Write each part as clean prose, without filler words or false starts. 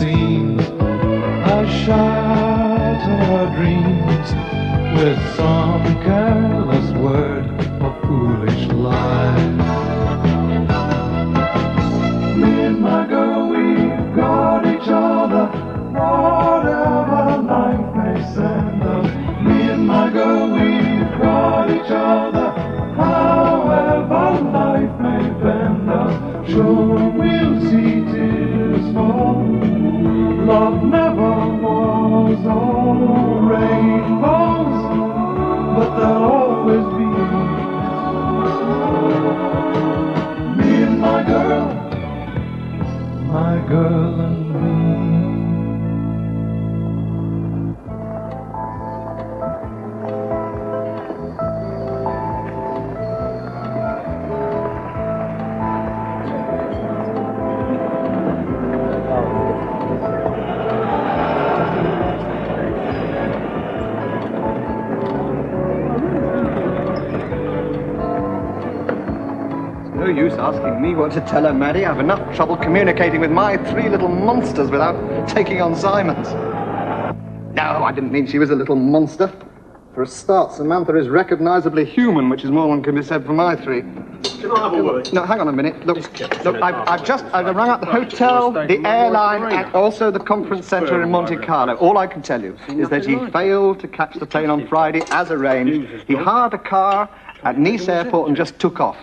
seems I shatter her dreams with some careless word or foolish lie. Me and my girl, we've got each other, whatever life may send us. Me and my girl, we've got each other, however life may bend us. Sure, we'll see tears fall. Love never was all rainbows, but there'll always be me and my girl and me. No use asking me what to tell her, Maddie. I've enough trouble communicating with my three little monsters without taking on Simon's. No, I didn't mean she was a little monster. For a start, Samantha is recognisably human, which is more than can be said for my three. Can I have a word? No, hang on a minute. Look, I've rung up the hotel, the airline, and also the conference centre in Monte Carlo. All I can tell you is that he failed to catch the plane on Friday as arranged. He hired a car at Nice airport and just took off.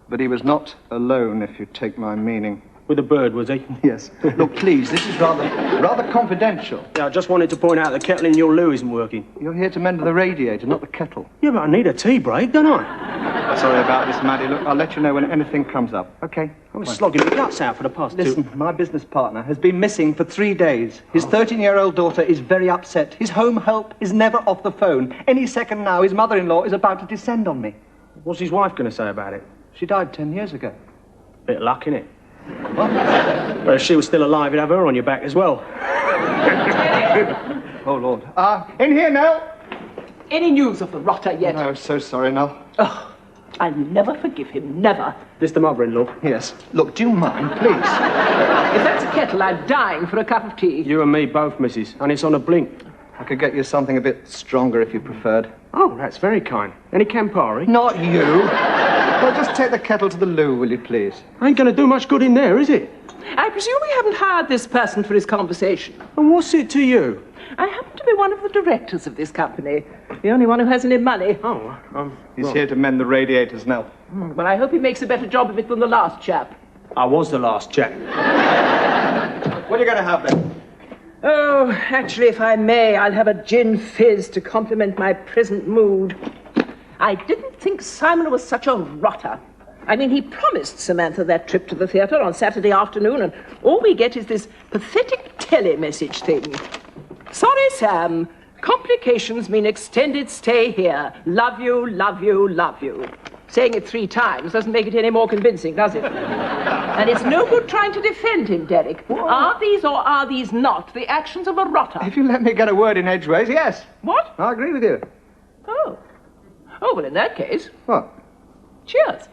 But he was not alone, if you take my meaning. With a bird, was he? Yes. Look, please, this is rather confidential. Yeah, I just wanted to point out the kettle in your loo isn't working. You're here to mend the radiator, not the kettle. Yeah, but I need a tea break, don't I? Sorry about this, Maddie. Look, I'll let you know when anything comes up. Okay? I was slogging my guts out for the past Listen, my business partner has been missing for 3 days. His 13-year-old daughter is very upset. His home help is never off the phone. Any second now, his mother-in-law is about to descend on me. What's his wife going to say about it? She died 10 years ago. Bit of luck, innit? What? Well, if she was still alive, you'd have her on your back as well. Oh, Lord. In here, Nell. Any news of the rotter yet? No, so sorry, Nell. Oh, I'll never forgive him, never. This the mother-in-law? Yes. Look, do you mind, please? If that's a kettle, I'm dying for a cup of tea. You and me both, missus, and it's on a blink. I could get you something a bit stronger if you preferred. Oh, that's very kind. Any Campari? Not you. Well, just take the kettle to the loo, will you, please? Ain't going to do much good in there, is it? I presume we haven't hired this person for his conversation. And what's it to you? I happen to be one of the directors of this company. The only one who has any money. Oh, He's here to mend the radiators now. Well, I hope he makes a better job of it than the last chap. I was the last chap. What are you going to have, then? Oh, actually, if I may, I'll have a gin fizz to complement my present mood. I didn't think Simon was such a rotter. I mean, he promised Samantha that trip to the theatre on Saturday afternoon, and all we get is this pathetic tele-message thing. Sorry, Sam. Complications mean extended stay here. Love you, love you, love you. Saying it 3 times doesn't make it any more convincing, does it? And it's no good trying to defend him, Derek. What? Are these or are these not the actions of a rotter? If you let me get a word in edgeways, yes. What? I agree with you. Oh. Oh, well, in that case... What? Cheers.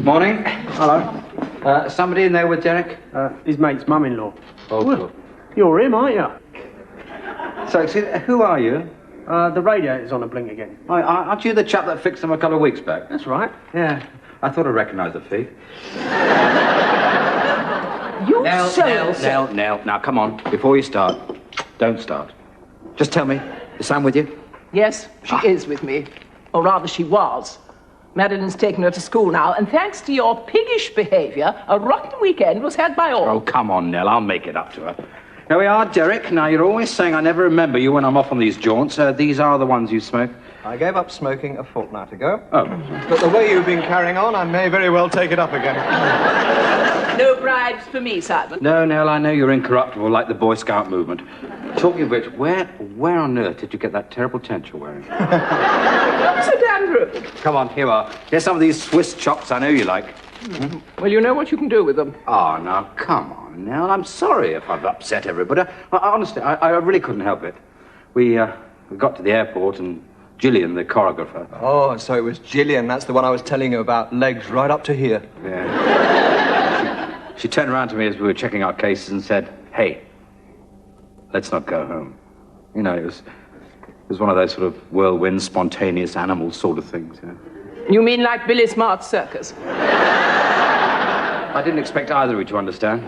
Morning. Hello. Somebody in there with Derek? His mate's mum-in-law. Oh, well, good. You're him, aren't you? So, excuse, who are you? The radiator's on a blink again. Aren't you the chap that fixed them a couple of weeks back? That's right. Yeah. I thought I recognised the thief. Nell. Now, come on. Before you start, don't start. Just tell me, is Sam with you? Yes, she is with me. Or rather, she was. Madeline's taken her to school now, and thanks to your piggish behaviour, a rotten weekend was had by all. Oh, come on, Nell. I'll make it up to her. Here we are, Derek. Now, you're always saying I never remember you when I'm off on these jaunts. These are the ones you smoke. I gave up smoking a fortnight ago. Oh. But the way you've been carrying on, I may very well take it up again. No bribes for me, Simon. No, Nell, I know you're incorruptible like the Boy Scout movement. Talking of which, where on earth did you get that terrible tent you're wearing? Don't be so damn rude. Come on, here are. Here's some of these Swiss chops I know you like. Well, you know what you can do with them. Oh, now, come on, Nell. I'm sorry if I've upset everybody. Honestly, I really couldn't help it. We got to the airport and Gillian, the choreographer... Oh, so it was Gillian. That's the one I was telling you about. Legs right up to here. Yeah. She turned around to me as we were checking our cases and said, "Hey, let's not go home." You know, it was one of those sort of whirlwind, spontaneous animal sort of things. You know? You mean like Billy Smart's circus? I didn't expect either of you to understand.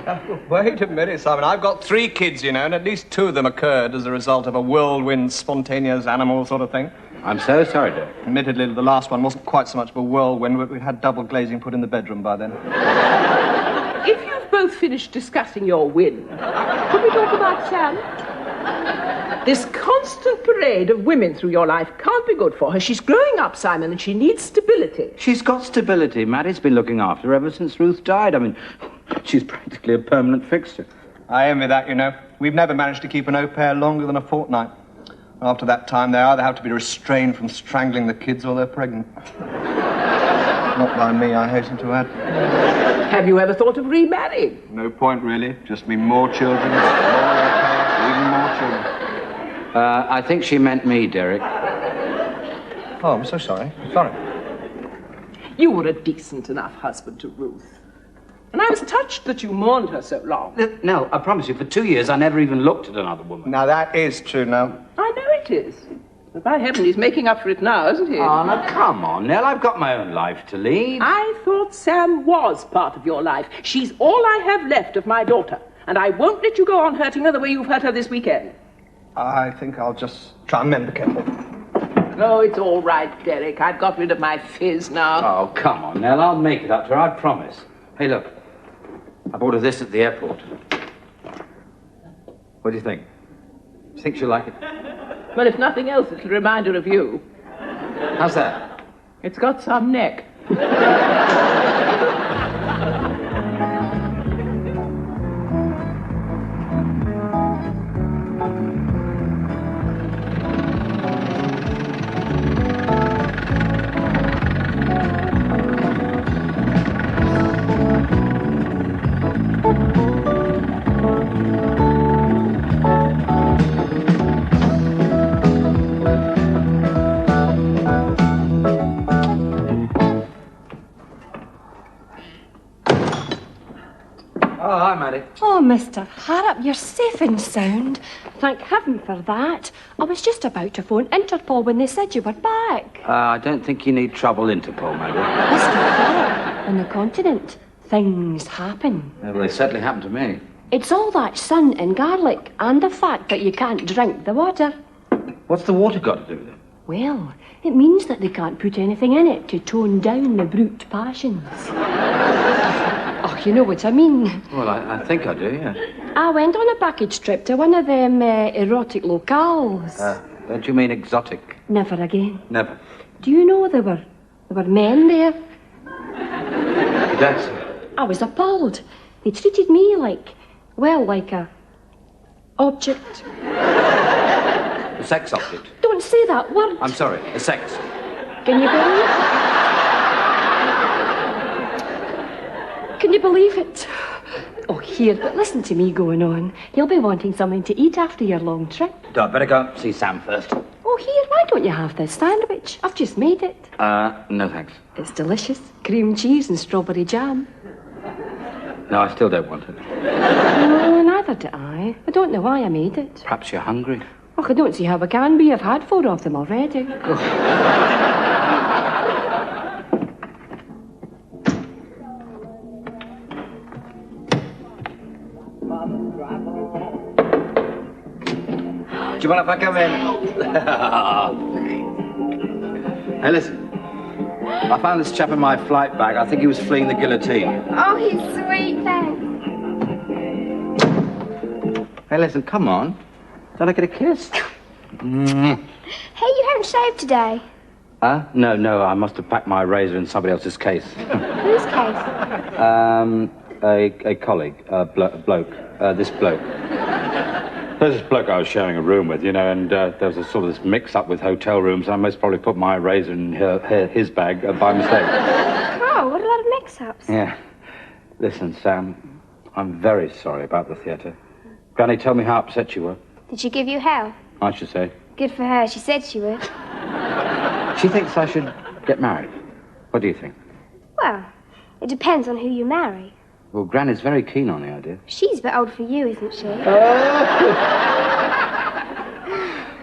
Wait a minute, Simon. I've got 3 kids, you know, and at least 2 of them occurred as a result of a whirlwind, spontaneous animal sort of thing. I'm so sorry, Dick. Admittedly, the last one wasn't quite so much of a whirlwind, but we'd had double glazing put in the bedroom by then. If you've both finished discussing your win, could we talk about Sam? This constant parade of women through your life can't be good for her. She's growing up, Simon, and she needs stability. She's got stability. Maddie's been looking after her ever since Ruth died. I mean, she's practically a permanent fixture. I envy that, you know. We've never managed to keep an au pair longer than a fortnight. After that time, they either have to be restrained from strangling the kids or they're pregnant. Not by me, I hasten to add. Have you ever thought of remarrying? No point, really. Just mean more children, more au pairs, even more children. I think she meant me, Derek. Oh, I'm so sorry. Sorry. You were a decent enough husband to Ruth. And I was touched that you mourned her so long. No, I promise you, for 2 years, I never even looked at another woman. Now, that is true, Nell. I know it is. But by heaven, he's making up for it now, isn't he? Oh, now, come on, Nell. I've got my own life to lead. I thought Sam was part of your life. She's all I have left of my daughter. And I won't let you go on hurting her the way you've hurt her this weekend. I think I'll just try and mend the kettle. Oh, it's all right, Derek. I've got rid of my fizz now. Oh, come on, Nell. I'll make it up to her, I promise. Hey, look. I bought her this at the airport. What do you think? Do you think she'll like it? Well, if nothing else, it's a reminder of you. How's that? It's got some neck. Oh, hi, Maddie. Oh, Mr. Harrap, you're safe and sound. Thank heaven for that. I was just about to phone Interpol when they said you were back. I don't think you need trouble Interpol, Maddie. Mr. Harrap, on the continent, things happen. Yeah, well, they certainly happened to me. It's all that sun and garlic and the fact that you can't drink the water. What's the water got to do with it? Well, it means that they can't put anything in it to tone down the brute passions. Oh, you know what I mean. Well, I think I do, yeah. I went on a package trip to one of them erotic locales. Don't you mean exotic? Never again. Never. Do you know there were men there? You don't say. I was appalled. They treated me like a object. A sex object? Don't say that word. I'm sorry, a sex. Can you believe it? Can you believe it? Oh, here, but listen to me going on. You'll be wanting something to eat after your long trip. No, I better go and see Sam first. Oh, here, why don't you have this sandwich? I've just made it. No thanks. It's delicious. Cream cheese and strawberry jam. No, I still don't want it. No, neither do I. I don't know why I made it. Perhaps you're hungry. Oh, I don't see how I can be. I've had 4 of them already. Do you mind if I come in? Hey, listen. I found this chap in my flight bag. I think he was fleeing the guillotine. Oh, he's sweet, thanks. Hey, listen, come on. Don't I get a kiss? Hey, you haven't shaved today. No, I must have packed my razor in somebody else's case. Whose case? A colleague, bloke, this bloke. There's this bloke I was sharing a room with, you know, and there was a sort of this mix-up with hotel rooms. I most probably put my razor in his bag by mistake. Oh, what a lot of mix-ups. Yeah. Listen, Sam, I'm very sorry about the theatre. Granny told me how upset you were. Did she give you hell? I should say. Good for her. She said she would. She thinks I should get married. What do you think? Well, it depends on who you marry. Well, Granny's very keen on the idea. She's a bit old for you, isn't she?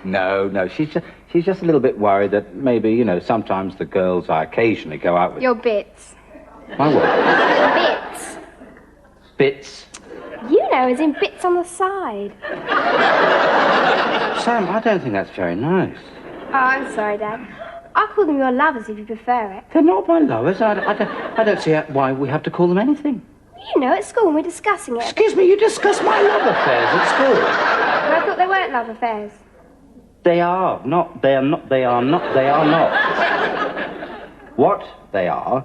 No, she's just a little bit worried that maybe, you know, sometimes the girls I occasionally go out with... Your bits. My what? Bits. Bits? You know, as in bits on the side. Sam, I don't think that's very nice. Oh, I'm sorry, Dad. I'll call them your lovers if you prefer it. They're not my lovers. I don't see why we have to call them anything. You know, at school when we're discussing it. Excuse me, you discuss my love affairs at school. But I thought they weren't love affairs. They are not. What they are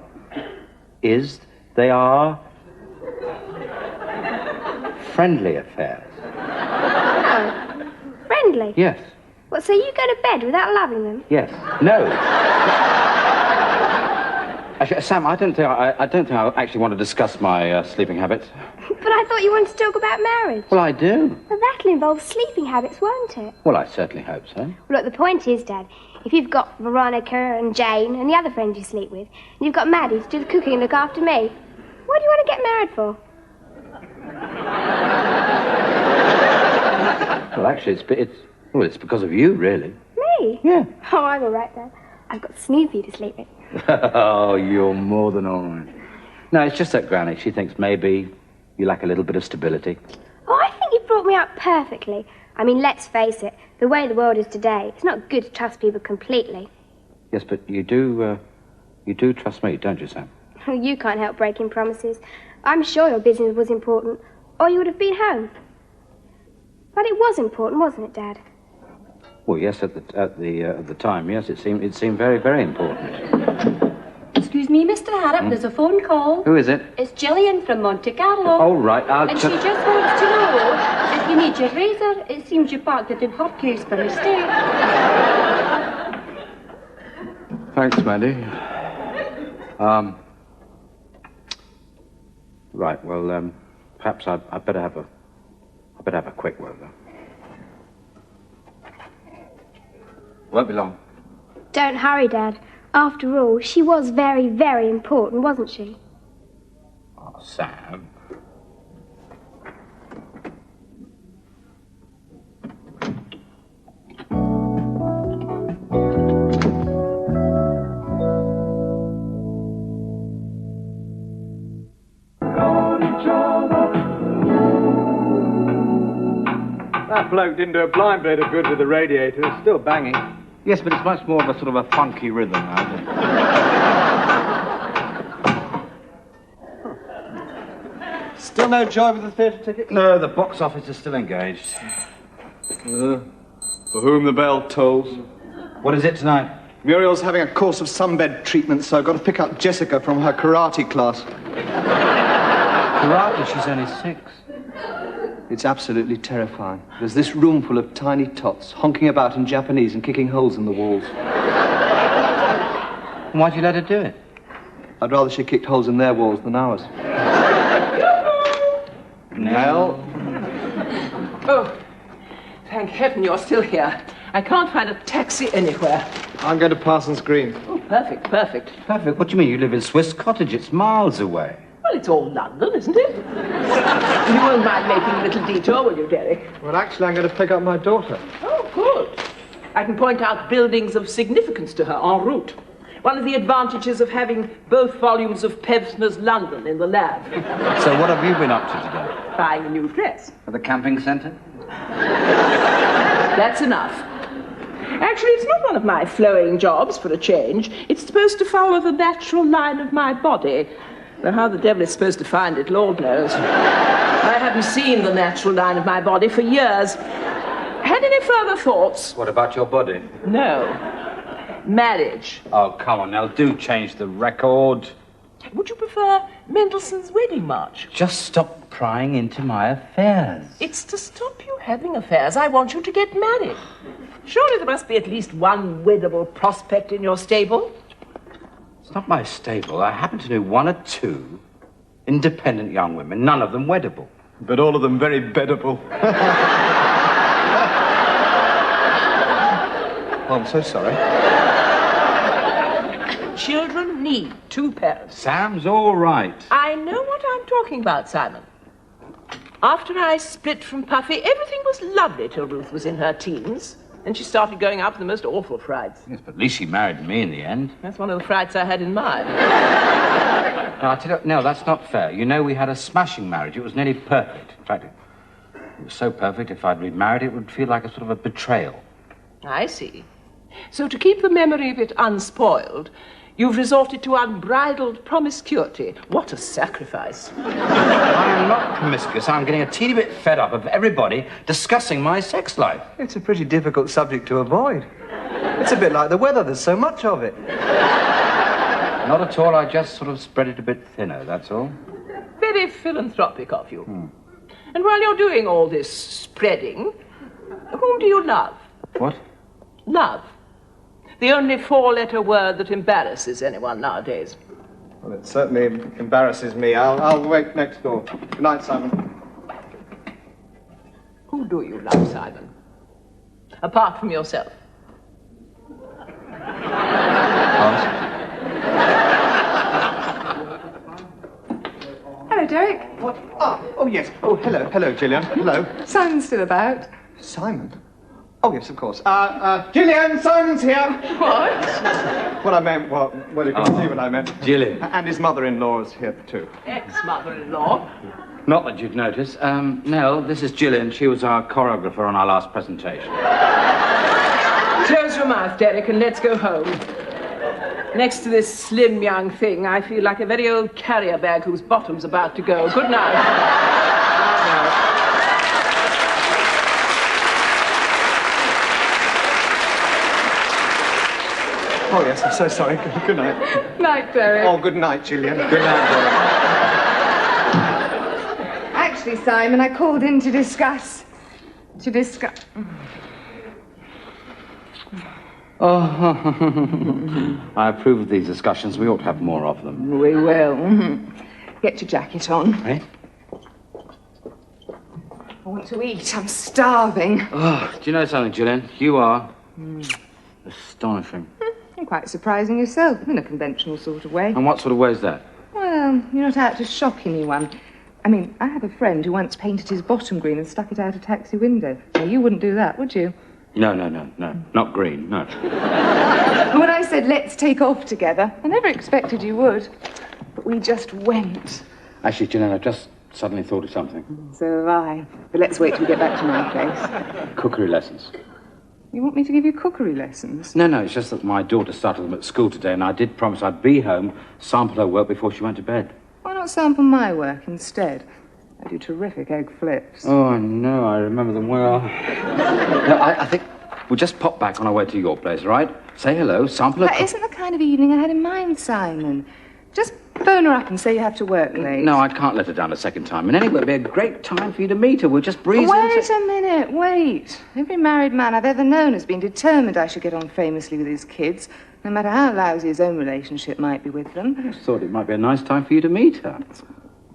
is they are friendly affairs. Oh, friendly? Yes. What, so you go to bed without loving them? Yes. No. Actually, Sam, I don't think I actually want to discuss my sleeping habits. But I thought you wanted to talk about marriage. Well, I do. Well, that'll involve sleeping habits, won't it? Well, I certainly hope so. Well, look, the point is, Dad, if you've got Veronica and Jane and the other friends you sleep with, and you've got Maddie to do the cooking and look after me, what do you want to get married for? Well, actually, it's because of you, really. Me? Yeah. Oh, I'm all right, Dad. I've got Snoopy to sleep with. Oh, you're more than all right. No, it's just that Granny, she thinks maybe you lack a little bit of stability. Oh, I think you've brought me up perfectly. I mean, let's face it, the way the world is today, it's not good to trust people completely. Yes, but you do trust me, don't you, Sam? You can't help breaking promises. I'm sure your business was important, or you would have been home. But it was important, wasn't it, Dad? Well, yes, at the time, yes, it seemed very, very important. Excuse me, Mr. Harrap, there's a phone call. Who is it? It's Gillian from Monte Carlo. Oh, right, And she just wants to know if you need your razor. It seems you parked it in her case by mistake. Thanks, Maddie. Right, well, perhaps I'd better have a quick word, though. Won't be long. Don't hurry, Dad. After all, she was very, very important, wasn't she? Oh, Sam. That bloke didn't do a blind bit of good with the radiator. It's still banging. Yes, but it's much more of a sort of a funky rhythm now. Still no joy with the theatre ticket? No, the box office is still engaged. For whom the bell tolls. What is it tonight? Muriel's having a course of sunbed treatment, so I've got to pick up Jessica from her karate class. Karate? She's only 6. It's absolutely terrifying. There's this room full of tiny tots, honking about in Japanese and kicking holes in the walls. Why'd you let her do it? I'd rather she kicked holes in their walls than ours. Nell? Oh, thank heaven you're still here. I can't find a taxi anywhere. I'm going to Parsons Green. Oh, perfect. Perfect? What do you mean? You live in Swiss Cottage. It's miles away. Well, it's all London, isn't it? You won't mind making a little detour, will you, Derek? Well, actually, I'm going to pick up my daughter. Oh, good. I can point out buildings of significance to her en route. One of the advantages of having both volumes of Pevsner's London in the lab. So what have you been up to today? Buying a new dress. At the camping centre? That's enough. Actually, it's not one of my flowing jobs, for a change. It's supposed to follow the natural line of my body. Though how the devil is supposed to find it, Lord knows. I haven't seen the natural line of my body for years. Had any further thoughts? What about your body? No. Marriage. Oh, come on, Nell, do change the record. Would you prefer Mendelssohn's Wedding March? Just stop prying into my affairs. It's to stop you having affairs. I want you to get married. Surely there must be at least one weddable prospect in your stable. It's not my stable. I happen to know 1 or 2 independent young women, none of them weddable. But all of them very beddable. Oh, I'm so sorry. Children? need 2 parents. Sam's all right. I know what I'm talking about, Simon. After I split from Puffy, everything was lovely till Ruth was in her teens. Then she started going out for the most awful frights. Yes, but at least she married me in the end. That's one of the frights I had in mind. No, I tell you, no, that's not fair. You know, we had a smashing marriage. It was nearly perfect. In fact, it was so perfect, if I'd remarried, it would feel like a sort of a betrayal. I see. So to keep the memory of it unspoiled, you've resorted to unbridled promiscuity. What a sacrifice. I am not promiscuous. I'm getting a teeny bit fed up of everybody discussing my sex life. It's a pretty difficult subject to avoid. It's a bit like the weather, there's so much of it. Not at all. I just sort of spread it a bit thinner, that's all. Very philanthropic of you. And while you're doing all this spreading, whom do you love? What? Love. The only 4-letter word that embarrasses anyone nowadays. Well, it certainly embarrasses me. I'll wait next door. Good night, Simon. Who do you love, Simon? Apart from yourself. Hello, Derek. What? Oh, yes. Oh, hello, Gillian. Hello. Simon's still about. Simon? Oh, yes, of course. Gillian, Simon's here. What? What I meant, well, you can see what I meant. Gillian. And his mother-in-law's here, too. Ex-mother-in-law? Not that you'd notice. Nell, this is Gillian. She was our choreographer on our last presentation. Close your mouth, Derek, and let's go home. Next to this slim young thing, I feel like a very old carrier bag whose bottom's about to go. Good night. Oh, yes, I'm so sorry. Good night. Night, Derek. Oh, good night, Gillian. Good night, Gillian. Actually, Simon, I called in to discuss. Oh, I approve of these discussions. We ought to have more of them. We will. Get your jacket on. Eh? I want to eat. I'm starving. Oh, do you know something, Gillian? You are astonishing. You're quite surprising yourself, in a conventional sort of way. And what sort of way is that? Well, you're not out to shock anyone. I mean, I have a friend who once painted his bottom green and stuck it out a taxi window. Now, you wouldn't do that, would you? No. Not green, no. When I said, let's take off together, I never expected you would. But we just went. Actually, Gillian, I've just suddenly thought of something. So have I. But let's wait till we get back to my place. Cookery lessons. You want me to give you cookery lessons? No, it's just that my daughter started them at school today, and I did promise I'd be home, sample her work before she went to bed. Why not sample my work instead? I do terrific egg flips. Oh, I know. I remember them well. No, I think we'll just pop back on our way to your place, all right? Say hello, sample her... That isn't the kind of evening I had in mind, Simon. Just phone her up and say you have to work late. No, I can't let her down a second time. And anyway, it'll be a great time for you to meet her. We'll just breeze Wait a minute, wait. Every married man I've ever known has been determined I should get on famously with his kids, no matter how lousy his own relationship might be with them. I just thought it might be a nice time for you to meet her.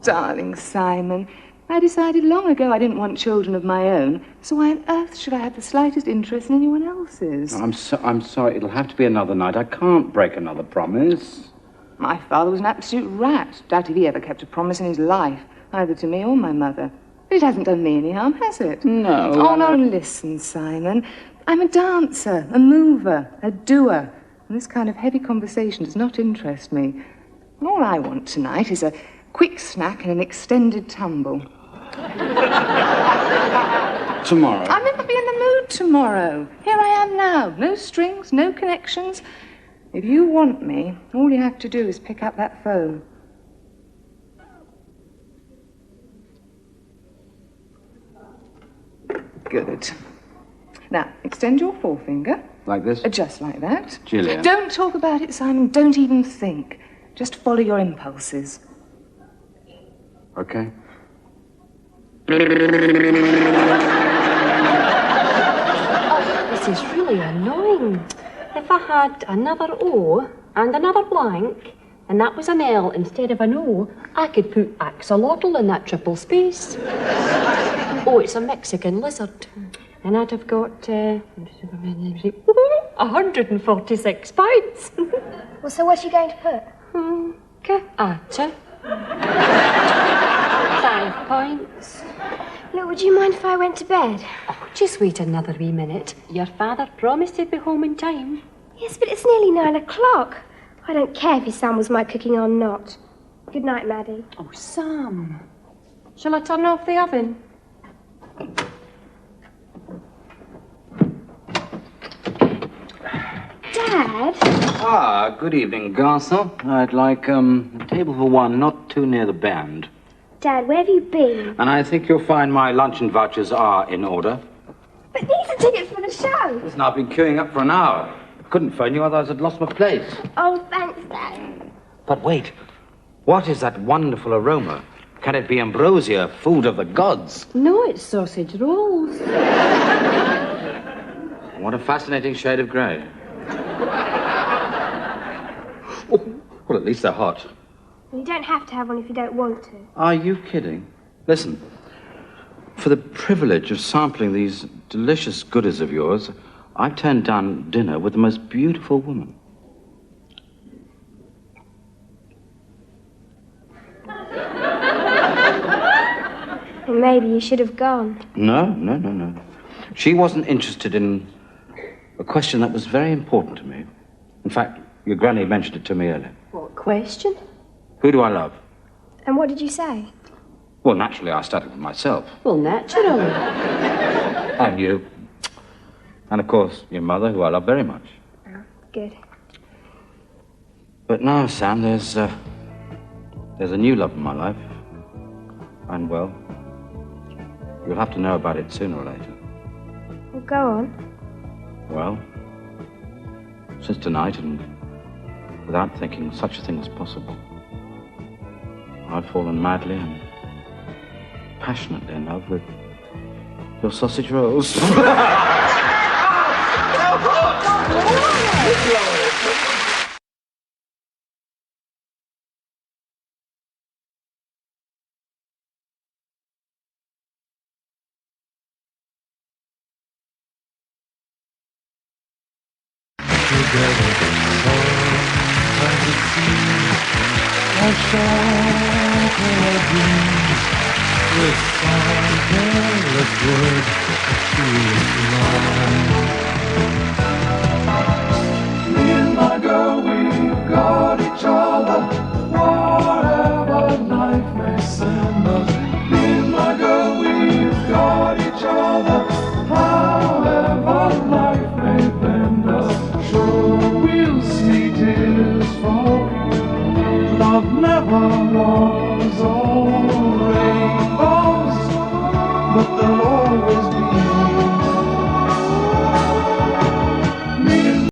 Darling Simon, I decided long ago I didn't want children of my own, so why on earth should I have the slightest interest in anyone else's? I'm sorry. It'll have to be another night. I can't break another promise. My father was an absolute rat. Doubt if he ever kept a promise in his life, either to me or my mother. But it hasn't done me any harm, has it? No. Oh, no, listen, Simon. I'm a dancer, a mover, a doer. And this kind of heavy conversation does not interest me. And all I want tonight is a quick snack and an extended tumble. Tomorrow. I may not be in the mood tomorrow. Here I am now. No strings, no connections. If you want me, all you have to do is pick up that phone. Good. Now, extend your forefinger. Like this? Just like that. Gillian. Don't talk about it, Simon. Don't even think. Just follow your impulses. Okay. This is really annoying. If I had another O and another blank, and that was an L instead of an O, I could put axolotl in that triple space. Oh, it's a Mexican lizard. And I'd have got 146 points. Well, so what's she going to put? Get at it. 5 points. Look, would you mind if I went to bed? Oh, just wait another wee minute. Your father promised he'd be home in time. Yes, but it's nearly 9 o'clock. I don't care if his son was my cooking or not. Good night, Maddie. Oh, Sam. Shall I turn off the oven? Dad? Ah, good evening, Garçon. I'd like, a table for one, not too near the band. Dad, where have you been? And I think you'll find my luncheon vouchers are in order. But these are tickets for the show. Listen, I've been queuing up for an hour. Couldn't phone you, otherwise I'd lost my place. Oh, thanks, Dad. But wait, what is that wonderful aroma? Can it be ambrosia, food of the gods? No, it's sausage rolls. What a fascinating shade of grey. Oh, well, at least they're hot. You don't have to have one if you don't want to. Are you kidding? Listen, for the privilege of sampling these delicious goodies of yours, I've turned down dinner with the most beautiful woman. And maybe you should have gone. No. She wasn't interested in a question that was very important to me. In fact, your granny mentioned it to me earlier. What question? Who do I love? And what did you say? Well, naturally, I started with myself. Well, naturally. And you. And, of course, your mother, who I love very much. Oh, good. But now, Sam, there's a new love in my life. And, well, you'll have to know about it sooner or later. Well, go on. Well, since tonight, and without thinking such a thing was possible, I've fallen madly and passionately in love with your sausage rolls. Me and my girl, we've got each other. Whatever life may send us. Me and my girl, we've got each other. However life may bend us. Sure, we'll see tears fall. Love never was all rainbows, but there'll always be